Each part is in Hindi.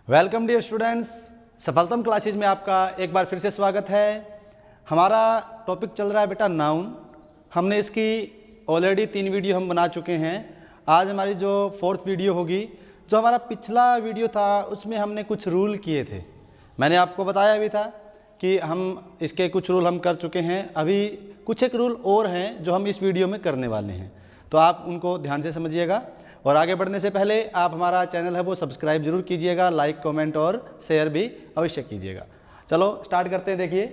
वेलकम डियर स्टूडेंट्स, सफलतम क्लासेस में आपका एक बार फिर से स्वागत है। हमारा टॉपिक चल रहा है बेटा नाउन। हमने इसकी ऑलरेडी 3 वीडियो हम बना चुके हैं। आज हमारी जो 4th वीडियो होगी। जो हमारा पिछला वीडियो था उसमें हमने कुछ रूल किए थे। मैंने आपको बताया भी था कि हम इसके कुछ रूल हम कर चुके हैं। अभी कुछ एक रूल और हैं जो हम इस वीडियो में करने वाले हैं, तो आप उनको ध्यान से समझिएगा। और आगे बढ़ने से पहले आप हमारा चैनल है वो सब्सक्राइब जरूर कीजिएगा, लाइक कमेंट और शेयर भी अवश्य कीजिएगा। चलो स्टार्ट करते हैं। देखिए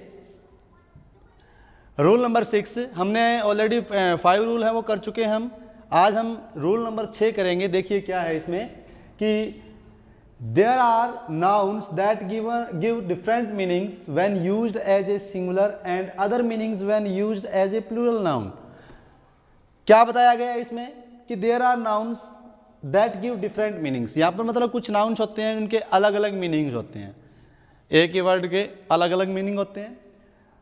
रूल नंबर 6 हमने ऑलरेडी 5 रूल है वो कर चुके हैं हम। आज हम रूल नंबर 6 करेंगे। देखिए क्या है इसमें कि there are nouns that give different meanings when used as a singular and other meanings when used as a plural noun. क्या बताया गया है इसमें कि there are nouns that give different meanings. यहाँ पर मतलब कुछ नाउन्स होते हैं उनके अलग अलग मीनिंग्स होते हैं, एक ही वर्ड के अलग अलग मीनिंग होते हैं।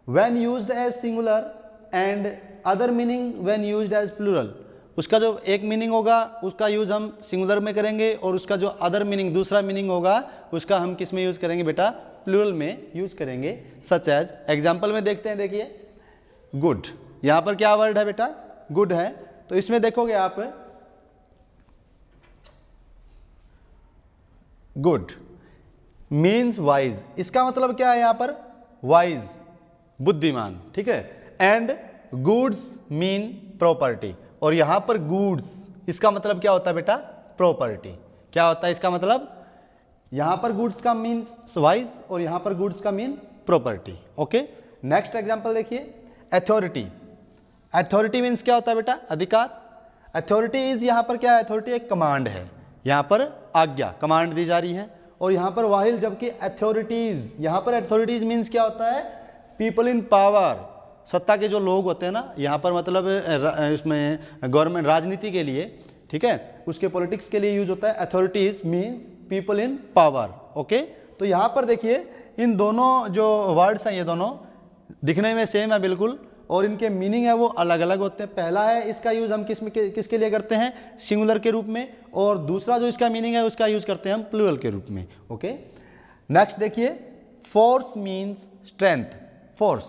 When used as singular and other meaning when used as plural. उसका जो एक मीनिंग होगा उसका यूज़ हम सिंगुलर में करेंगे, और उसका जो अदर मीनिंग दूसरा मीनिंग होगा उसका हम किस में यूज़ करेंगे बेटा? प्लूरल में यूज करेंगे। सच एज एग्जाम्पल में देखते हैं। देखिए गुड, यहाँ पर क्या वर्ड है बेटा? गुड है। तो इसमें देखोगे आप गुड मीन्स वाइज। इसका मतलब क्या है यहाँ पर? वाइज, बुद्धिमान, ठीक है। एंड गुड्स मीन प्रॉपर्टी, और यहाँ पर गुड्स इसका मतलब क्या होता है बेटा? प्रॉपर्टी। क्या होता है इसका मतलब? यहाँ पर गुड्स का मीन्स वाइज और यहाँ पर गुड्स का mean property. Okay, next example देखिए अथॉरिटी। अथॉरिटी मीन्स क्या होता है बेटा? अधिकार। अथॉरिटी इज, यहाँ पर क्या है? अथॉरिटी एक कमांड है, यहाँ पर आज्ञा, कमांड दी जा रही है। और यहाँ पर वाहिल, जबकि अथॉरिटीज, यहाँ पर अथॉरिटीज मीन्स क्या होता है? पीपल इन पावर, सत्ता के जो लोग होते हैं ना, यहाँ पर मतलब इसमें गवर्नमेंट राजनीति के लिए, ठीक है, उसके पॉलिटिक्स के लिए यूज होता है। Authorities means people in power. Okay, तो यहाँ पर देखिए इन दोनों जो वर्ड्स हैं ये दोनों दिखने में सेम है बिल्कुल, और इनके मीनिंग है वो अलग अलग होते हैं। पहला है इसका यूज़ हम किसके लिए करते हैं? सिंगुलर के रूप में, और दूसरा जो इसका मीनिंग है उसका यूज़ करते हैं हम प्लूरल के रूप में। ओके, नेक्स्ट देखिए force means strength. Force,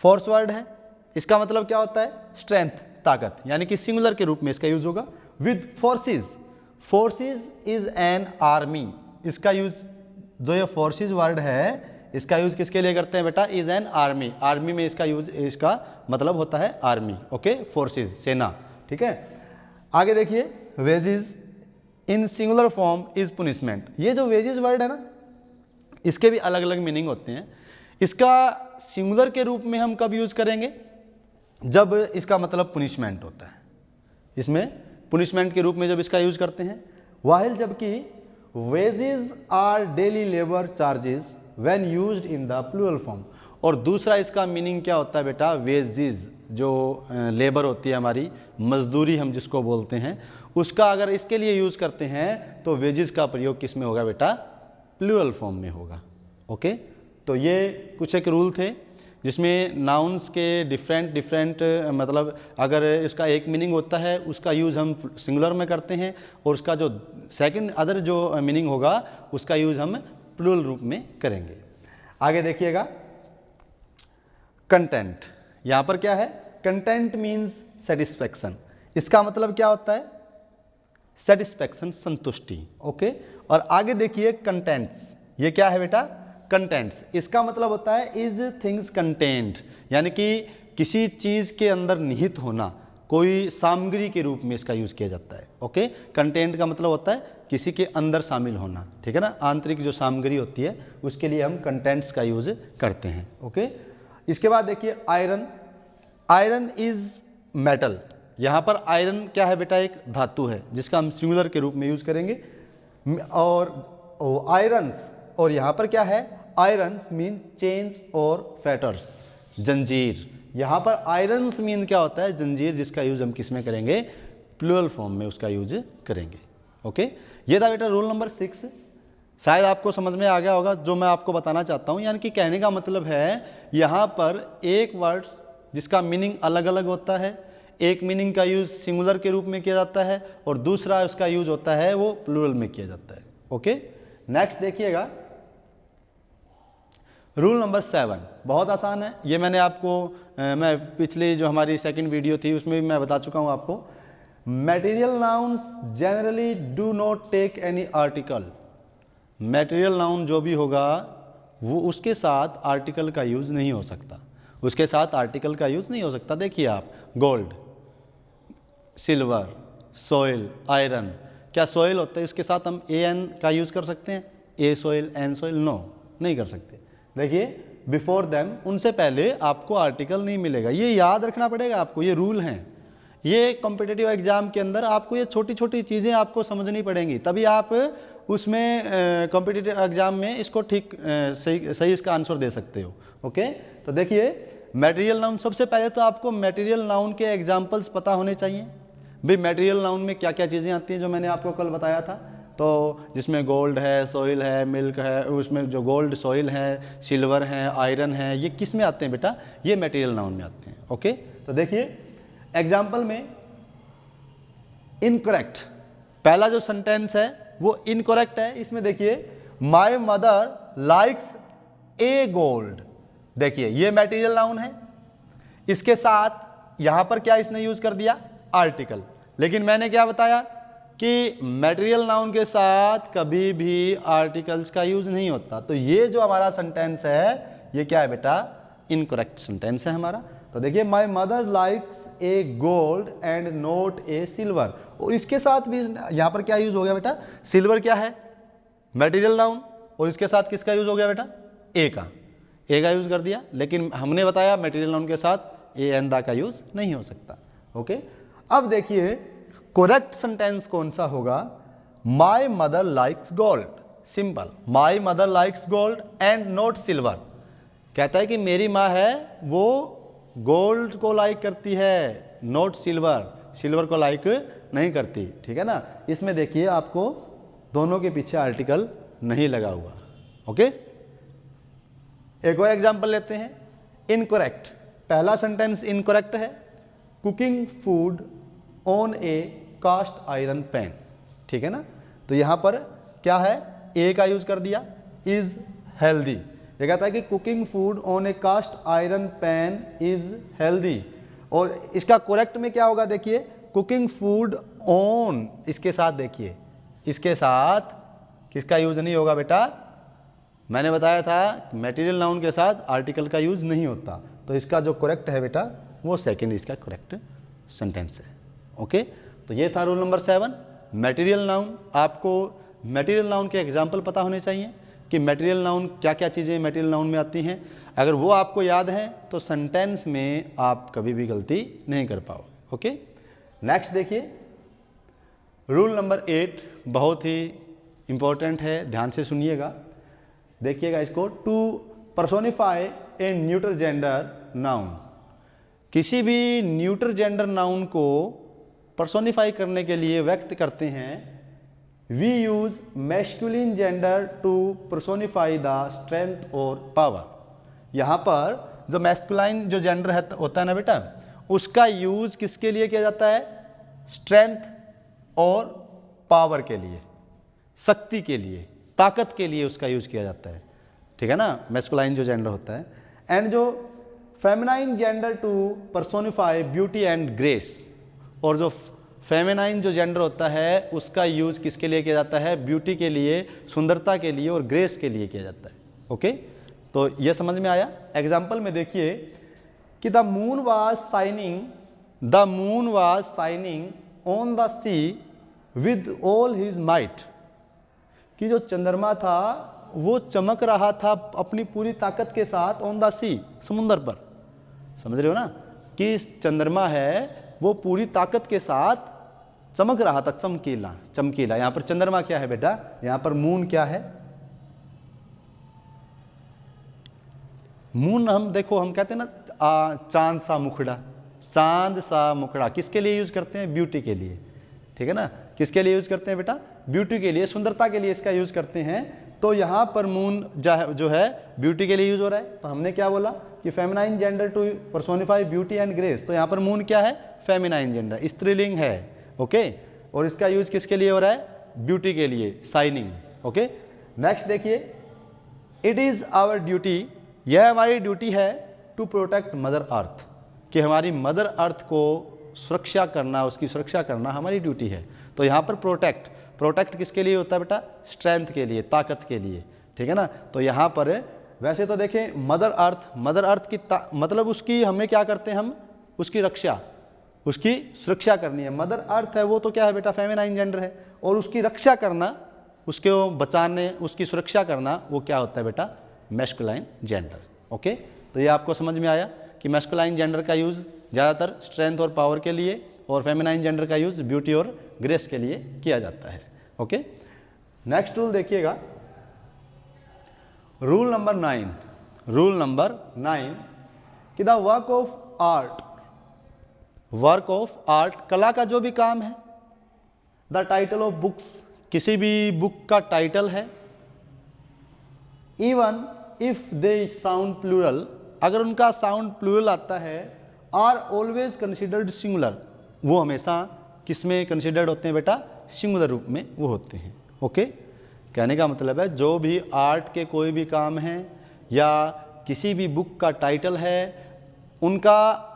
force word है, इसका मतलब क्या होता है? स्ट्रेंथ, ताकत, यानी कि सिंगुलर के रूप में इसका यूज होगा। With forces, forces is an army. इसका यूज, जो ये फोर्सेस वर्ड है इसका यूज किसके लिए करते हैं बेटा? Is an army. आर्मी में इसका यूज, इसका मतलब होता है आर्मी। ओके, फोर्सेस, सेना, ठीक है। आगे देखिए wages in singular form is punishment. ये जो वेजेस वर्ड है ना, इसके भी अलग अलग मीनिंग होते हैं। इसका सिंगुलर के रूप में हम कब यूज करेंगे? जब इसका मतलब पुनिशमेंट होता है। इसमें पुनिशमेंट के रूप में जब इसका यूज करते हैं। वाहिल जबकि wages are daily labour charges when used in the plural form. और दूसरा इसका मीनिंग क्या होता है बेटा? वेजेस, जो लेबर होती है हमारी, मजदूरी हम जिसको बोलते हैं, उसका अगर इसके लिए यूज़ करते हैं तो वेजेस का प्रयोग किस में होगा बेटा? प्लूरल फॉर्म में होगा। ओके, तो ये कुछ एक रूल थे जिसमें नाउन्स के डिफरेंट मतलब अगर इसका एक मीनिंग होता है उसका यूज़ हम सिंगुलर में करते हैं, और उसका जो सेकंड अदर जो मीनिंग होगा उसका यूज़ हम प्लूरल रूप में करेंगे। आगे देखिएगा कंटेंट। यहाँ पर क्या है? Content means satisfaction. इसका मतलब क्या होता है? सेटिस्फैक्शन, संतुष्टि। ओके, और आगे देखिए कंटेंट्स। ये क्या है बेटा? कंटेंट्स। इसका मतलब होता है इज थिंग्स कंटेंट, यानी कि किसी चीज़ के अंदर निहित होना, कोई सामग्री के रूप में इसका यूज़ किया जाता है। ओके, कंटेंट का मतलब होता है किसी के अंदर शामिल होना, ठीक है ना। आंतरिक जो सामग्री होती है उसके लिए हम कंटेंट्स का यूज़ करते हैं। ओके, इसके बाद देखिए आयरन। Iron is metal. यहाँ पर आयरन क्या है बेटा? एक धातु है जिसका हम सिंगुलर के रूप में यूज़ करेंगे। और आयरन्स, और यहाँ पर क्या है? आयरन्स मीन चेन्स और फेटर्स, जंजीर। यहाँ पर आयरन्स मीन क्या होता है? जंजीर, जिसका यूज़ हम किस में करेंगे? प्लूरल फॉर्म में उसका यूज करेंगे। ओके, ये था बेटा रूल नंबर 6। शायद आपको समझ में आ गया होगा जो मैं आपको बताना चाहता हूँ। यानी कि कहने का मतलब है यहाँ पर एक वर्ड्स जिसका मीनिंग अलग अलग होता है, एक मीनिंग का यूज़ सिंगुलर के रूप में किया जाता है और दूसरा उसका यूज होता है वो प्लूरल में किया जाता है। ओके, नेक्स्ट देखिएगा, रूल नंबर 7 बहुत आसान है। ये मैंने आपको मैं पिछली जो हमारी सेकंड वीडियो थी उसमें भी मैं बता चुका हूँ आपको। Material nouns generally do not take any article. Material noun जो भी होगा वो उसके साथ आर्टिकल का यूज़ नहीं हो सकता, उसके साथ आर्टिकल का यूज़ नहीं हो सकता। देखिए आप, गोल्ड, सिल्वर, सॉइल, आयरन, क्या सॉइल होता है इसके साथ हम ए एन का यूज़ कर सकते हैं? ए सॉइल, एन सॉइल? नो, नहीं कर सकते। देखिए, बिफोर देम, उनसे पहले आपको आर्टिकल नहीं मिलेगा। ये याद रखना पड़ेगा आपको, ये रूल हैं। ये कॉम्पिटिटिव एग्जाम के अंदर आपको ये छोटी छोटी चीज़ें आपको समझनी पड़ेंगी, तभी आप उसमें कॉम्पिटिटिव एग्जाम में इसको ठीक सही इसका आंसर दे सकते हो। ओके, तो देखिए मटेरियल नाउन, सबसे पहले तो आपको मटेरियल नाउन के एग्जाम्पल्स पता होने चाहिए। भाई मटेरियल नाउन में क्या क्या चीज़ें आती हैं जो मैंने आपको कल बताया था, तो जिसमें गोल्ड है, सॉइल है, मिल्क है, उसमें जो गोल्ड, सॉइल है, सिल्वर है, आयरन है, ये किस में आते हैं बेटा? ये मटेरियल नाउन में आते हैं। ओके, तो देखिए एग्जाम्पल में इनकरेक्ट, पहला जो सेंटेंस है वो इनकरेक्ट है। इसमें देखिए, my mother likes A gold. देखिए ये मटेरियल नाउन है, इसके साथ यहां पर क्या इसने यूज कर दिया? आर्टिकल। लेकिन मैंने क्या बताया कि मटेरियल नाउन के साथ कभी भी आर्टिकल्स का यूज नहीं होता। तो ये जो हमारा सेंटेंस है ये क्या है बेटा? इनकरेक्ट सेंटेंस है हमारा। तो देखिए, my mother likes A gold and not a silver, और इसके साथ भी यहाँ पर क्या यूज हो गया बेटा? सिल्वर क्या है? मटेरियल नाउन, और इसके साथ किसका यूज हो गया बेटा? ए का यूज कर दिया। लेकिन हमने बताया मटेरियल नाउन के साथ ए एंड द का यूज नहीं हो सकता। ओके, अब देखिए करेक्ट सेंटेंस कौन सा होगा? My mother likes gold, simple, my mother likes gold and not silver. कहता है कि मेरी माँ है वो गोल्ड को लाइक करती है, नॉट सिल्वर, सिल्वर को लाइक नहीं करती। ठीक है ना? इसमें देखिए आपको दोनों के पीछे आर्टिकल नहीं लगा हुआ। ओके, एक और एग्जांपल लेते हैं। इनकरेक्ट, पहला सेंटेंस इनकरेक्ट है, cooking food on a cast iron pan. ठीक है ना? तो यहां पर क्या है? ए का यूज कर दिया, इज हेल्दी। ये कहता है कि cooking food on a cast iron pan is healthy, और इसका करेक्ट में क्या होगा? देखिए, कुकिंग फूड ऑन, इसके साथ देखिए, इसके साथ किसका यूज नहीं होगा बेटा? मैंने बताया था मटेरियल नाउन के साथ आर्टिकल का यूज नहीं होता। तो इसका जो करेक्ट है बेटा वो सेकंड इसका करेक्ट सेंटेंस है। ओके, तो ये था रूल नंबर 7, मटेरियल नाउन। आपको मटेरियल नाउन के एग्जाम्पल पता होने चाहिए कि मटेरियल नाउन क्या क्या चीज़ें मटेरियल नाउन में आती हैं। अगर वो आपको याद है तो सेंटेंस में आप कभी भी गलती नहीं कर पाओगे। ओके, नेक्स्ट देखिए, रूल नंबर 8 बहुत ही इंपॉर्टेंट है, ध्यान से सुनिएगा, देखिएगा इसको। To personify a neuter gender noun, किसी भी न्यूटर जेंडर नाउन को पर्सोनिफाई करने के लिए व्यक्त करते हैं, we use masculine gender to personify the strength और पावर। यहाँ पर जो मैस्कुलाइन जो जेंडर है होता है ना बेटा, उसका यूज किसके लिए किया जाता है? स्ट्रेंथ और पावर के लिए, शक्ति के लिए, ताकत के लिए उसका यूज किया जाता है। ठीक है ना? मैस्कुलाइन जो जेंडर होता है। एंड जो feminine gender to personify beauty and grace, और जो फेमिनाइन जो जेंडर होता है उसका यूज किसके लिए किया जाता है? ब्यूटी के लिए, सुंदरता के लिए और ग्रेस के लिए किया जाता है। ओके, तो ये समझ में आया। एग्जाम्पल में देखिए कि the moon was shining on the sea with all his might, कि जो चंद्रमा था वो चमक रहा था अपनी पूरी ताकत के साथ ऑन द सी, समुद्र पर। समझ रहे हो ना कि चंद्रमा है वो पूरी ताकत के साथ चमक रहा था, चमकीला। यहां पर चंद्रमा क्या है बेटा? यहां पर मून क्या है? मून हम देखो, हम कहते हैं ना चांद सा मुखड़ा, किसके लिए यूज करते हैं? ब्यूटी के लिए। ठीक है ना? किसके लिए यूज करते हैं बेटा? ब्यूटी के लिए, सुंदरता के लिए इसका यूज करते हैं। तो यहाँ पर मून जो है ब्यूटी के लिए यूज हो रहा है। तो हमने क्या बोला कि feminine gender to personify beauty and grace, तो यहाँ पर मून क्या है? फेमिनाइन जेंडर, स्त्रीलिंग है। ओके, और इसका यूज किसके लिए हो रहा है? ब्यूटी के लिए, साइनिंग। ओके, नेक्स्ट देखिए, इट इज़ आवर ड्यूटी, यह हमारी ड्यूटी है, टू प्रोटेक्ट मदर अर्थ, कि हमारी मदर अर्थ को सुरक्षा करना, उसकी सुरक्षा करना हमारी ड्यूटी है। तो यहाँ पर प्रोटेक्ट किसके लिए होता है बेटा? स्ट्रेंथ के लिए, ताकत के लिए, ठीक है ना। तो यहाँ पर वैसे तो देखें मदर अर्थ की मतलब उसकी हमें क्या करते हैं, हम उसकी रक्षा, उसकी सुरक्षा करनी है। मदर अर्थ है वो तो क्या है बेटा? फेमिनाइन जेंडर है, और उसकी रक्षा करना, उसके बचाने, उसकी सुरक्षा करना, वो क्या होता है बेटा? Masculine gender. ओके, तो ये आपको समझ में आया कि मैस्कुलाइन जेंडर का यूज़ ज़्यादातर स्ट्रेंथ और पावर के लिए, और फेमिनाइन जेंडर का यूज़ ब्यूटी और ग्रेस के लिए किया जाता है। ओके, नेक्स्ट रूल देखिएगा, रूल नंबर 9 कि द वर्क ऑफ आर्ट, कला का जो भी काम है, द टाइटल ऑफ बुक्स, किसी भी बुक का टाइटल है, even if they sound plural, अगर उनका साउंड प्लूरल आता है, आर ऑलवेज कंसिडर्ड सिंगुलर, वो हमेशा किस में कंसिडर्ड होते हैं बेटा? सिंगुलर रूप में वो होते हैं। ओके, कहने का मतलब है जो भी आर्ट के कोई भी काम हैं या किसी भी बुक का टाइटल है, उनका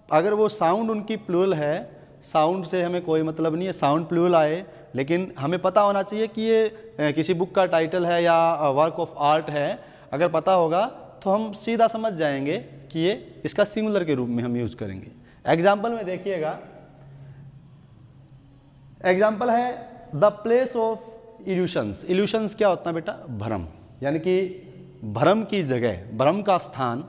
अगर वो साउंड उनकी प्लूरल है, साउंड से हमें कोई मतलब नहीं है, साउंड प्लूरल आए, लेकिन हमें पता होना चाहिए कि ये किसी बुक का टाइटल है या वर्क ऑफ आर्ट है। अगर पता होगा तो हम सीधा समझ जाएंगे कि ये इसका सिंगुलर के रूप में हम यूज़ करेंगे। एग्जाम्पल में देखिएगा, एग्जाम्पल है द प्लेस ऑफ इल्यूशंस क्या होता है बेटा? भ्रम, यानी कि भ्रम की जगह, भ्रम का स्थान,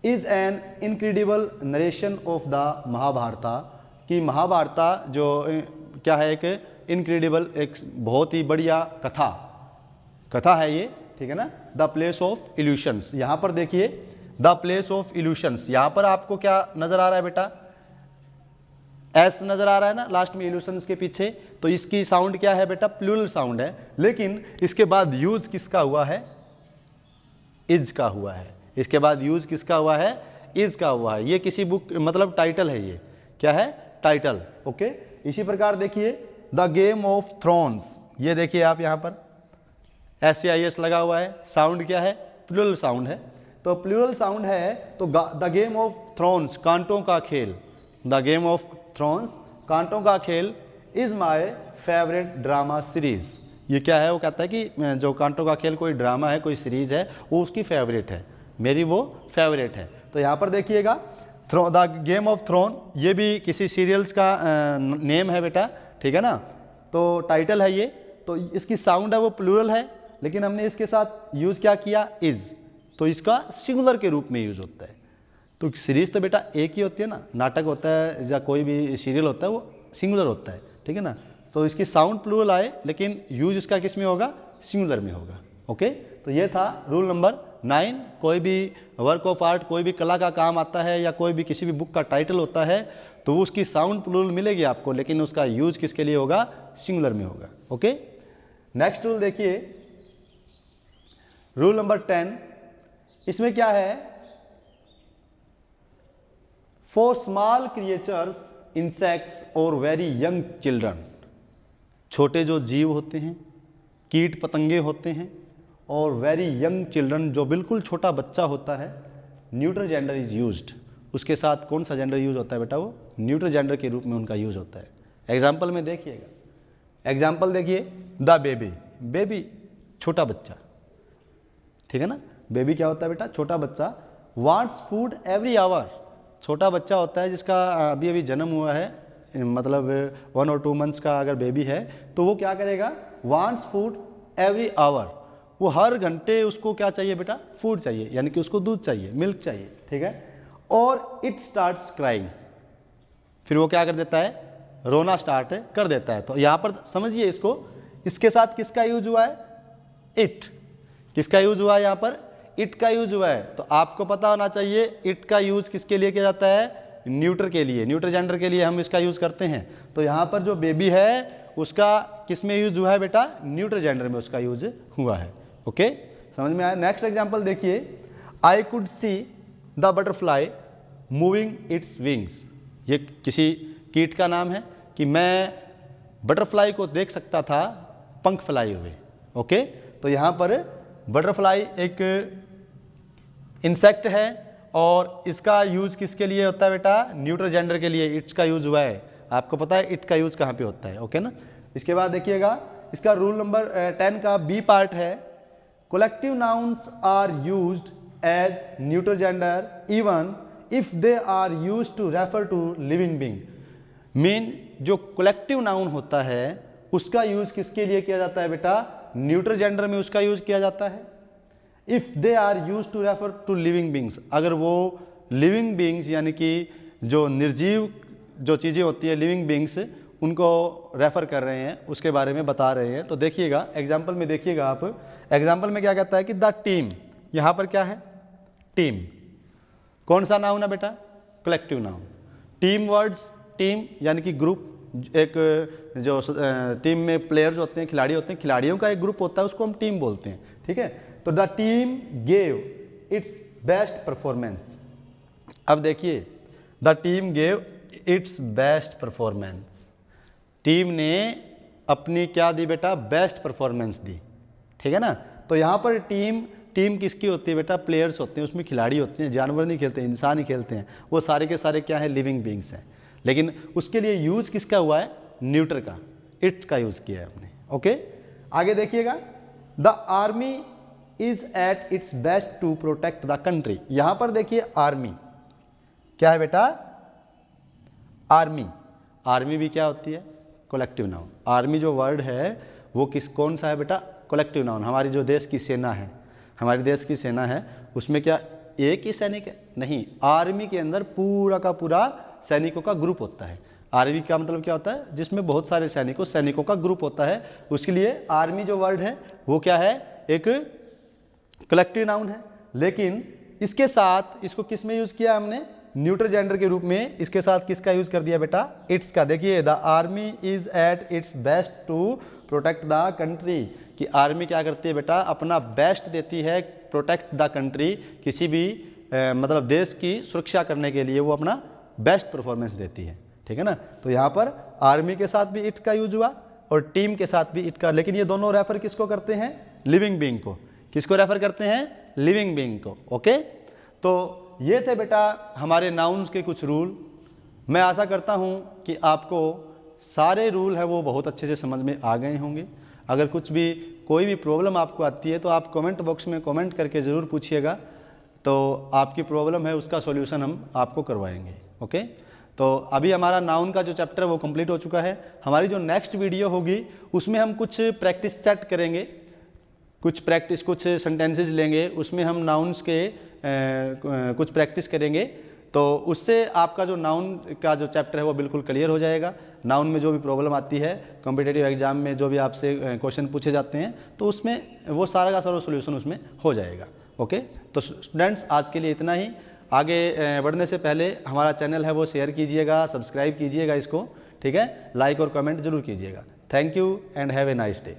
is an incredible narration of the Mahabharata, कि महाभारता जो क्या है, एक इनक्रेडिबल, एक बहुत ही बढ़िया कथा है ये, ठीक है ना। द प्लेस ऑफ इल्यूशंस, यहाँ पर देखिए द प्लेस ऑफ इल्यूशंस, यहाँ पर आपको क्या नजर आ रहा है बेटा? एस नजर आ रहा है ना लास्ट में इल्यूशंस के पीछे, तो इसकी साउंड क्या है बेटा? प्लूरल साउंड है, लेकिन इसके बाद यूज किसका हुआ है? इज का हुआ है। इसके बाद यूज किसका हुआ है? इज का हुआ है। ये किसी बुक मतलब टाइटल है, ये क्या है? टाइटल। ओके, इसी प्रकार देखिए द गेम ऑफ थ्रोन्स, ये देखिए आप यहाँ पर SCIS लगा हुआ है, साउंड क्या है? प्लूरल साउंड है। तो प्लूरल साउंड है तो द गेम ऑफ थ्रोन्स, कांटों का खेल, द गेम ऑफ थ्रोन्स, कांटों का खेल, is my favourite drama series. ये क्या है? वो कहता है कि जो कांटों का खेल कोई ड्रामा है, कोई सीरीज़ है, वो उसकी फेवरेट है, मेरी वो फेवरेट है। तो यहाँ पर देखिएगा द गेम ऑफ थ्रोन, ये भी किसी सीरियल्स का नेम है बेटा, ठीक है ना। तो टाइटल है ये, तो इसकी साउंड है वो प्लूरल है, लेकिन हमने इसके साथ यूज़ क्या किया? इज़, तो इसका सिंगुलर के रूप में यूज़ होता है। तो सीरीज़ तो बेटा एक ही होती है ना, नाटक होता है या कोई भी सीरियल होता है वो सिंगुलर होता है, ठीक है ना। तो इसकी साउंड प्लूरल आए, लेकिन यूज इसका किस में होगा? सिंगुलर में होगा। ओके, तो ये था रूल नंबर 9। कोई भी वर्क ऑफ आर्ट, कोई भी कला का काम आता है या कोई भी किसी भी बुक का टाइटल होता है, तो उसकी साउंड प्लूरल मिलेगी आपको, लेकिन उसका यूज किसके लिए होगा? सिंगुलर में होगा। ओके, नेक्स्ट रूल देखिए, रूल नंबर 10। इसमें क्या है? फॉर स्मॉल क्रिएचर्स, इंसेक्ट्स और वेरी यंग चिल्ड्रन, छोटे जो जीव होते हैं, कीट पतंगे होते हैं, और वेरी यंग चिल्ड्रन, जो बिल्कुल छोटा बच्चा होता है, न्यूट्रल जेंडर इज यूज्ड। उसके साथ कौन सा जेंडर यूज होता है बेटा? वो न्यूट्रल जेंडर के रूप में उनका यूज होता है। एग्जाम्पल में देखिएगा, एग्जाम्पल देखिए द बेबी छोटा बच्चा, ठीक है ना। बेबी क्या होता है बेटा? छोटा बच्चा। वांट्स फूड एवरी आवर, छोटा बच्चा होता है जिसका अभी अभी जन्म हुआ है, मतलब 1 और 2 मंथ्स का अगर बेबी है, तो वो क्या करेगा? वांट्स फूड एवरी आवर, वो हर घंटे उसको क्या चाहिए बेटा? फूड चाहिए, यानी कि उसको दूध चाहिए, मिल्क चाहिए, ठीक है। और इट स्टार्ट्स क्राइंग, फिर वो क्या कर देता है? रोना स्टार्ट कर देता है। तो यहाँ पर समझिए इसको, इसके साथ किसका यूज हुआ है? इट। किसका यूज हुआ है यहाँ पर? इट का यूज हुआ है। तो आपको पता होना चाहिए इट का यूज किसके लिए किया जाता है? न्यूट्रल के लिए, न्यूट्रल जेंडर के लिए हम इसका यूज करते हैं। तो यहाँ पर जो बेबी है उसका किस में यूज हुआ है बेटा? न्यूट्रल जेंडर में उसका यूज हुआ है। ओके, समझ में आया। नेक्स्ट एग्जांपल देखिए, I could see the butterfly moving its wings, ये किसी कीट का नाम है कि मैं बटरफ्लाई को देख सकता था पंख फैलाए हुए। ओके, तो यहाँ पर बटरफ्लाई एक इंसेक्ट है और इसका यूज किसके लिए होता है बेटा, न्यूट्रल जेंडर के लिए इट्स का यूज हुआ है। आपको पता है इट का यूज कहाँ पे होता है, ओके ना। इसके बाद देखिएगा इसका रूल नंबर 10 का बी पार्ट है, collective nouns are used as neutral gender even if they are used to refer to living being. Mean जो कलेक्टिव नाउन होता है उसका यूज किसके लिए किया जाता है बेटा, न्यूट्रल जेंडर में उसका यूज किया जाता है। If they are use to refer to living beings, अगर वो लिविंग बींग्स यानी कि जो निर्जीव जो चीज़ें होती है लिविंग बींग्स उनको रेफर कर रहे हैं, उसके बारे में बता रहे हैं। तो देखिएगा एग्जाम्पल में, देखिएगा आप एग्जाम्पल में क्या कहता है कि द टीम, यहाँ पर क्या है टीम, कौन सा नाउन है बेटा, collective noun. Team words, team यानी कि ग्रुप, एक जो टीम में प्लेयर्स होते हैं, खिलाड़ी होते हैं, खिलाड़ियों का एक ग्रुप होता है उसको हम टीम बोलते हैं, ठीक है। तो the team gave it's best performance. अब देखिए the team gave it's best performance, team ने अपनी क्या दी बेटा, बेस्ट परफॉर्मेंस दी, ठीक है ना। तो यहाँ पर टीम किसकी होती है बेटा, प्लेयर्स होते हैं, उसमें खिलाड़ी होते हैं, जानवर नहीं खेलते, इंसान ही खेलते हैं, वो सारे के सारे क्या है लिविंग बींग्स हैं। लेकिन उसके लिए यूज किसका हुआ है, न्यूट्रल का, इट्स का यूज किया है हमने, ओके। आगे देखिएगा the army is at its best to protect the country. यहां पर देखिए आर्मी क्या है बेटा, आर्मी, आर्मी भी क्या होती है, कलेक्टिव नाउन। आर्मी जो वर्ड है वो कौन सा है बेटा, कलेक्टिव नाउन। हमारी जो देश की सेना है, हमारे देश की सेना है, उसमें क्या एक ही सैनिक है, नहीं, आर्मी के अंदर पूरा का पूरा सैनिकों का ग्रुप होता है। आर्मी का मतलब क्या होता है, जिसमें बहुत सारे सैनिकों का ग्रुप होता है। उसके लिए आर्मी जो वर्ड है वो क्या है, एक कलेक्टिव नाउन है। लेकिन इसके साथ इसको किस में यूज किया हमने, न्यूट्रल जेंडर के रूप में। इसके साथ किसका यूज कर दिया बेटा, इट्स का। देखिए the army is at its best to protect the country, कि आर्मी क्या करती है बेटा, अपना बेस्ट देती है प्रोटेक्ट द कंट्री, किसी भी मतलब देश की सुरक्षा करने के लिए वो अपना बेस्ट परफॉर्मेंस देती है, ठीक है ना। तो यहाँ पर आर्मी के साथ भी इट का यूज हुआ और टीम के साथ भी इट का, लेकिन ये दोनों रेफर किसको करते हैं, लिविंग बीइंग को। किसको रेफर करते हैं, लिविंग बीइंग को, ओके। तो ये थे बेटा हमारे नाउन्स के कुछ रूल। मैं आशा करता हूँ कि आपको सारे रूल है वो बहुत अच्छे से समझ में आ गए होंगे। अगर कुछ भी कोई भी प्रॉब्लम आपको आती है तो आप कमेंट बॉक्स में कमेंट करके ज़रूर पूछिएगा, तो आपकी प्रॉब्लम है उसका सॉल्यूशन हम आपको करवाएंगे, ओके। तो अभी हमारा नाउन का जो चैप्टर है वो कंप्लीट हो चुका है। हमारी जो नेक्स्ट वीडियो होगी उसमें हम कुछ प्रैक्टिस सेट करेंगे, कुछ सेंटेंसेज लेंगे, उसमें हम नाउन्स के कुछ प्रैक्टिस करेंगे। तो उससे आपका जो नाउन का जो चैप्टर है वो बिल्कुल क्लियर हो जाएगा। नाउन में जो भी प्रॉब्लम आती है कॉम्पिटिटिव एग्जाम में, जो भी आपसे क्वेश्चन पूछे जाते हैं, तो उसमें वो सारा का सारा सोल्यूशन उसमें हो जाएगा, ओके। तो स्टूडेंट्स आज के लिए इतना ही। आगे बढ़ने से पहले हमारा चैनल है वो शेयर कीजिएगा, सब्सक्राइब कीजिएगा इसको, ठीक है, लाइक और कमेंट जरूर कीजिएगा। Thank you and have a nice day.